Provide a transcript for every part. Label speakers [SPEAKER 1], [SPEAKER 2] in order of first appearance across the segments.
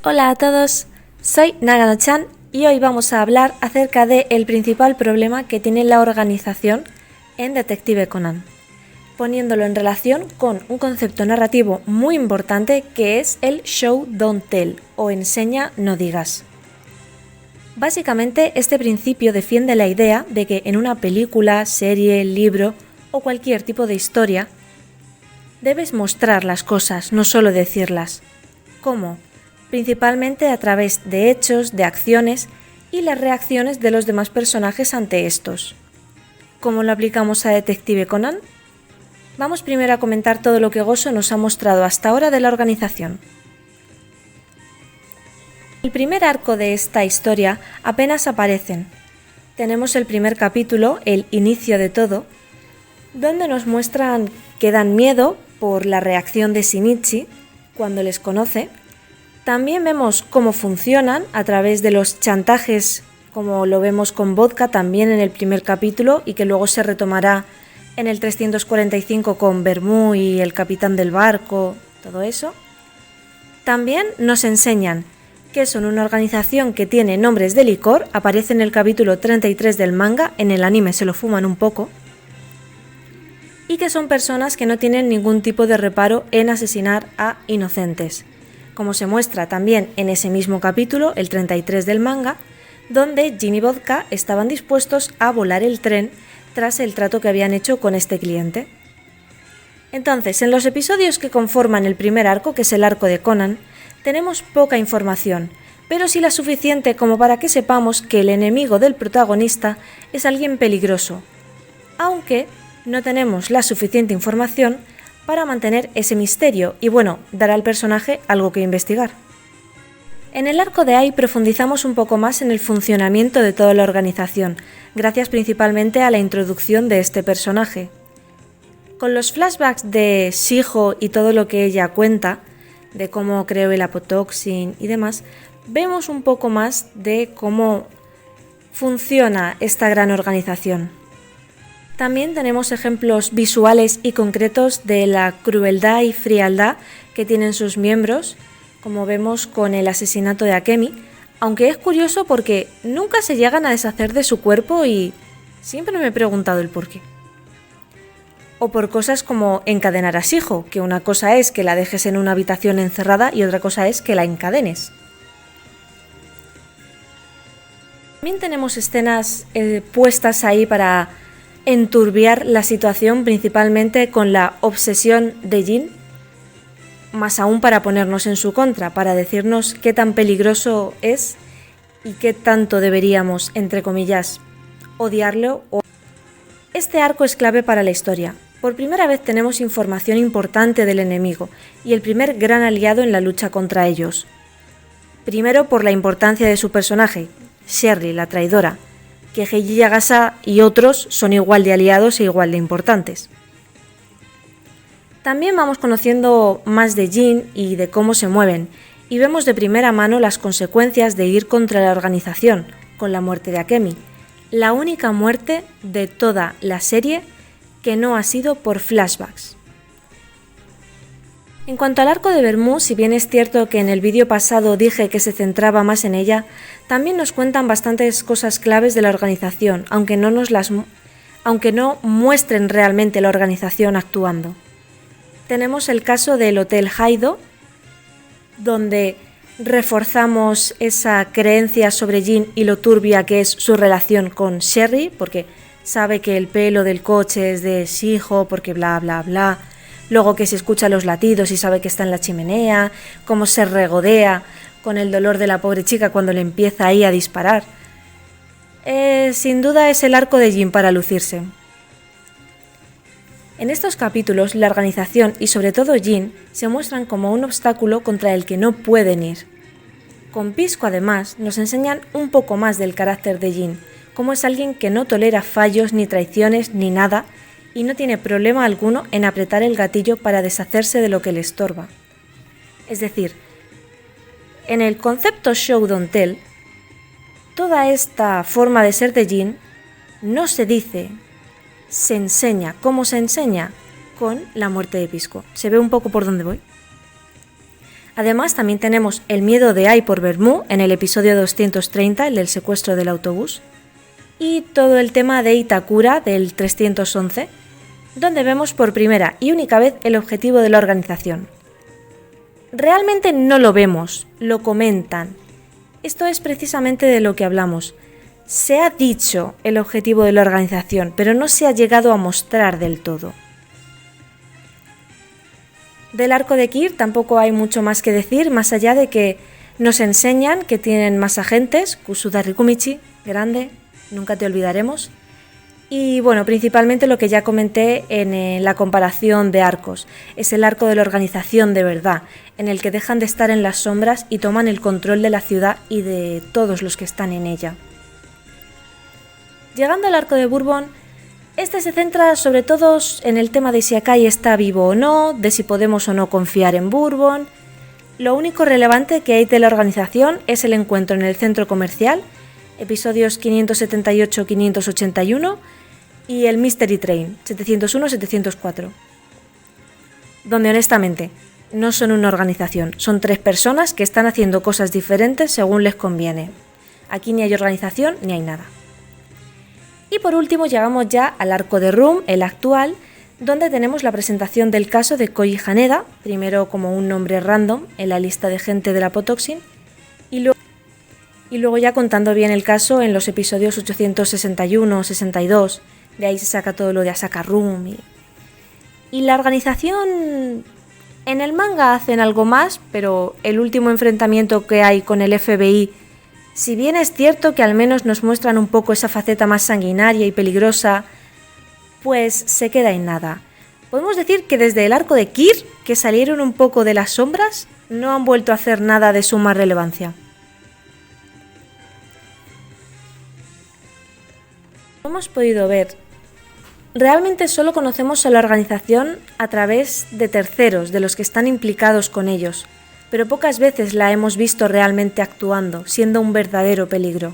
[SPEAKER 1] Hola a todos, soy Nagano-chan y hoy vamos a hablar acerca del principal problema que tiene la organización en Detective Conan, poniéndolo en relación con un concepto narrativo muy importante que es el show don't tell o enseña no digas. Básicamente este principio defiende la idea de que en una película, serie, libro o cualquier tipo de historia debes mostrar las cosas, no solo decirlas. ¿Cómo? Principalmente a través de hechos, de acciones y las reacciones de los demás personajes ante estos. ¿Cómo lo aplicamos a Detective Conan? Vamos primero a comentar todo lo que Gozo nos ha mostrado hasta ahora de la organización. El primer arco de esta historia apenas aparecen. Tenemos el primer capítulo, el inicio de todo, donde nos muestran que dan miedo por la reacción de Shinichi cuando les conoce. También vemos cómo funcionan a través de los chantajes, como lo vemos con Vodka también en el primer capítulo y que luego se retomará en el 345 con Bermú y el capitán del barco, todo eso. También nos enseñan que son una organización que tiene nombres de licor, aparece en el capítulo 33 del manga, en el anime se lo fuman un poco, y que son personas que no tienen ningún tipo de reparo en asesinar a inocentes, como se muestra también en ese mismo capítulo, el 33 del manga, donde Jin y Vodka estaban dispuestos a volar el tren tras el trato que habían hecho con este cliente. Entonces, en los episodios que conforman el primer arco, que es el arco de Conan, tenemos poca información, pero sí la suficiente como para que sepamos que el enemigo del protagonista es alguien peligroso, aunque no tenemos la suficiente información para mantener ese misterio y dar al personaje algo que investigar. En el arco de Ai profundizamos un poco más en el funcionamiento de toda la organización, gracias principalmente a la introducción de este personaje. Con los flashbacks de Shiho y todo lo que ella cuenta, de cómo creó el apotoxin y demás, vemos un poco más de cómo funciona esta gran organización. También tenemos ejemplos visuales y concretos de la crueldad y frialdad que tienen sus miembros, como vemos con el asesinato de Akemi, aunque es curioso porque nunca se llegan a deshacer de su cuerpo y siempre me he preguntado el porqué. O por cosas como encadenar a Shiho, que una cosa es que la dejes en una habitación encerrada y otra cosa es que la encadenes. También tenemos escenas puestas ahí para enturbiar la situación, principalmente con la obsesión de Jin, más aún para ponernos en su contra, para decirnos qué tan peligroso es y qué tanto deberíamos, entre comillas, odiarlo. Este arco es clave para la historia. Por primera vez tenemos información importante del enemigo y el primer gran aliado en la lucha contra ellos. Primero por la importancia de su personaje, Sherry, la traidora, que Heiji Yagasa y otros son igual de aliados e igual de importantes. También vamos conociendo más de Jin y de cómo se mueven, y vemos de primera mano las consecuencias de ir contra la organización, con la muerte de Akemi, la única muerte de toda la serie que no ha sido por flashbacks. En cuanto al arco de Bermú, si bien es cierto que en el vídeo pasado dije que se centraba más en ella, también nos cuentan bastantes cosas claves de la organización, aunque no muestren realmente la organización actuando. Tenemos el caso del Hotel Haido, donde reforzamos esa creencia sobre Jin y lo turbia que es su relación con Sherry, porque sabe que el pelo del coche es de Shiho, porque bla bla bla. Luego que se escucha los latidos y sabe que está en la chimenea, cómo se regodea con el dolor de la pobre chica cuando le empieza ahí a disparar. Sin duda es el arco de Jin para lucirse. En estos capítulos, la organización y sobre todo Jin se muestran como un obstáculo contra el que no pueden ir. Con Pisco además nos enseñan un poco más del carácter de Jin, como es alguien que no tolera fallos ni traiciones ni nada, y no tiene problema alguno en apretar el gatillo para deshacerse de lo que le estorba. Es decir, en el concepto show don't tell, toda esta forma de ser de Jin no se dice, se enseña. ¿Cómo se enseña? Con la muerte de Pisco. ¿Se ve un poco por dónde voy? Además, también tenemos el miedo de Ai por Bermú en el episodio 230, el del secuestro del autobús, y todo el tema de Itakura del 311, donde vemos por primera y única vez el objetivo de la organización. Realmente no lo vemos, lo comentan. Esto es precisamente de lo que hablamos. Se ha dicho el objetivo de la organización, pero no se ha llegado a mostrar del todo. Del arco de Kir tampoco hay mucho más que decir, más allá de que nos enseñan que tienen más agentes, Kusuda Rikumichi, grande, nunca te olvidaremos. Y bueno, principalmente lo que ya comenté en la comparación de arcos, es el arco de la organización de verdad, en el que dejan de estar en las sombras y toman el control de la ciudad y de todos los que están en ella. Llegando al arco de Bourbon, este se centra sobre todo en el tema de si Akai está vivo o no, de si podemos o no confiar en Bourbon. Lo único relevante que hay de la organización es el encuentro en el centro comercial, episodios 578-581, y el Mystery Train, 701-704, donde honestamente no son una organización, son 3 personas que están haciendo cosas diferentes según les conviene. Aquí ni hay organización ni hay nada. Y por último llegamos ya al arco de Room, el actual, donde tenemos la presentación del caso de Koji Haneda, primero como un nombre random en la lista de gente de la Potoxin, y luego ya contando bien el caso en los episodios 861-62, de ahí se saca todo lo de Asaka Room. Y la organización, en el manga hacen algo más, pero el último enfrentamiento que hay con el FBI, si bien es cierto que al menos nos muestran un poco esa faceta más sanguinaria y peligrosa, pues se queda en nada. Podemos decir que desde el arco de Kir, que salieron un poco de las sombras, no han vuelto a hacer nada de suma relevancia. Como hemos podido ver, realmente solo conocemos a la organización a través de terceros, de los que están implicados con ellos, pero pocas veces la hemos visto realmente actuando, siendo un verdadero peligro.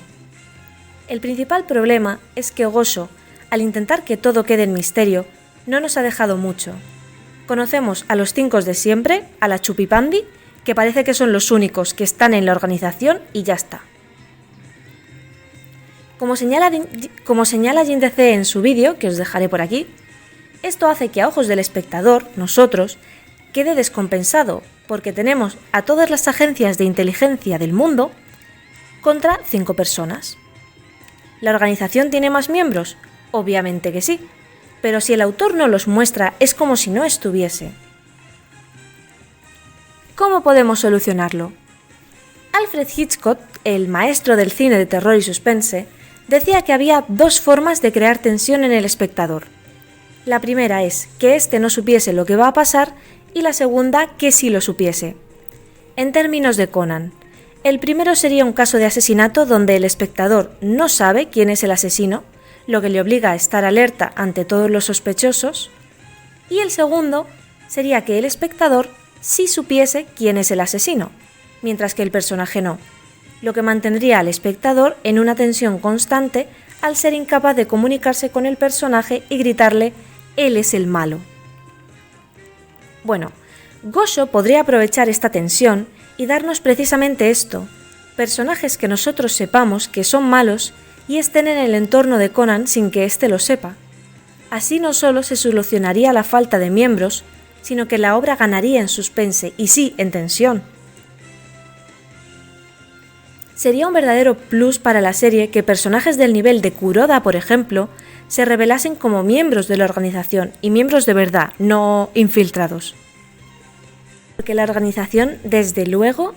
[SPEAKER 1] El principal problema es que Gosho, al intentar que todo quede en misterio, no nos ha dejado mucho. Conocemos a los 5 de siempre, a la Chupipandi, que parece que son los únicos que están en la organización y ya está. Como señala Jin DC en su vídeo, que os dejaré por aquí, esto hace que a ojos del espectador, nosotros, quede descompensado, porque tenemos a todas las agencias de inteligencia del mundo contra 5 personas. ¿La organización tiene más miembros? Obviamente que sí, pero si el autor no los muestra es como si no estuviese. ¿Cómo podemos solucionarlo? Alfred Hitchcock, el maestro del cine de terror y suspense, decía que había 2 formas de crear tensión en el espectador. La primera es que éste no supiese lo que va a pasar y la segunda que sí lo supiese. En términos de Conan, el primero sería un caso de asesinato donde el espectador no sabe quién es el asesino, lo que le obliga a estar alerta ante todos los sospechosos, y el segundo sería que el espectador sí supiese quién es el asesino, mientras que el personaje no, lo que mantendría al espectador en una tensión constante al ser incapaz de comunicarse con el personaje y gritarle «él es el malo». Bueno, Gosho podría aprovechar esta tensión y darnos precisamente esto, personajes que nosotros sepamos que son malos y estén en el entorno de Conan sin que éste lo sepa. Así no solo se solucionaría la falta de miembros, sino que la obra ganaría en suspense y sí en tensión. Sería un verdadero plus para la serie que personajes del nivel de Kuroda, por ejemplo, se revelasen como miembros de la organización y miembros de verdad, no infiltrados. Porque la organización, desde luego,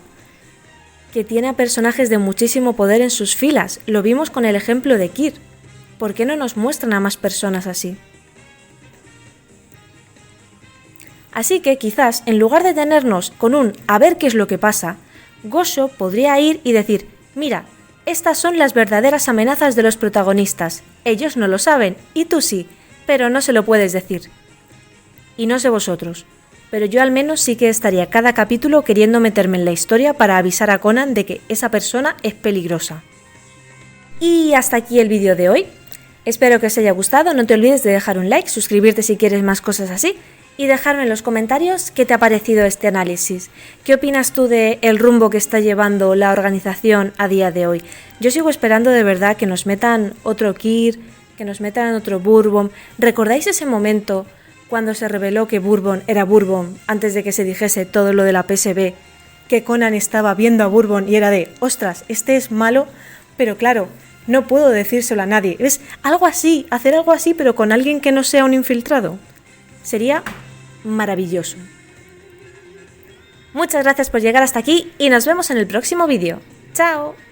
[SPEAKER 1] que tiene a personajes de muchísimo poder en sus filas, lo vimos con el ejemplo de Kir. ¿Por qué no nos muestran a más personas así? Así que quizás, en lugar de tenernos con un a ver qué es lo que pasa, Gosho podría ir y decir, mira, estas son las verdaderas amenazas de los protagonistas, ellos no lo saben, y tú sí, pero no se lo puedes decir. Y no sé vosotros, pero yo al menos sí que estaría cada capítulo queriendo meterme en la historia para avisar a Conan de que esa persona es peligrosa. Y hasta aquí el vídeo de hoy. Espero que os haya gustado, no te olvides de dejar un like, suscribirte si quieres más cosas así, y dejarme en los comentarios qué te ha parecido este análisis. ¿Qué opinas tú del rumbo que está llevando la organización a día de hoy? Yo sigo esperando de verdad que nos metan otro Kir, que nos metan otro Bourbon. ¿Recordáis ese momento cuando se reveló que Bourbon era Bourbon antes de que se dijese todo lo de la PSB? Que Conan estaba viendo a Bourbon y era de, ostras, este es malo, pero claro, no puedo decírselo a nadie. ¿Ves? Algo así, hacer algo así, pero con alguien que no sea un infiltrado. Sería maravilloso. Muchas gracias por llegar hasta aquí y nos vemos en el próximo vídeo. ¡Chao!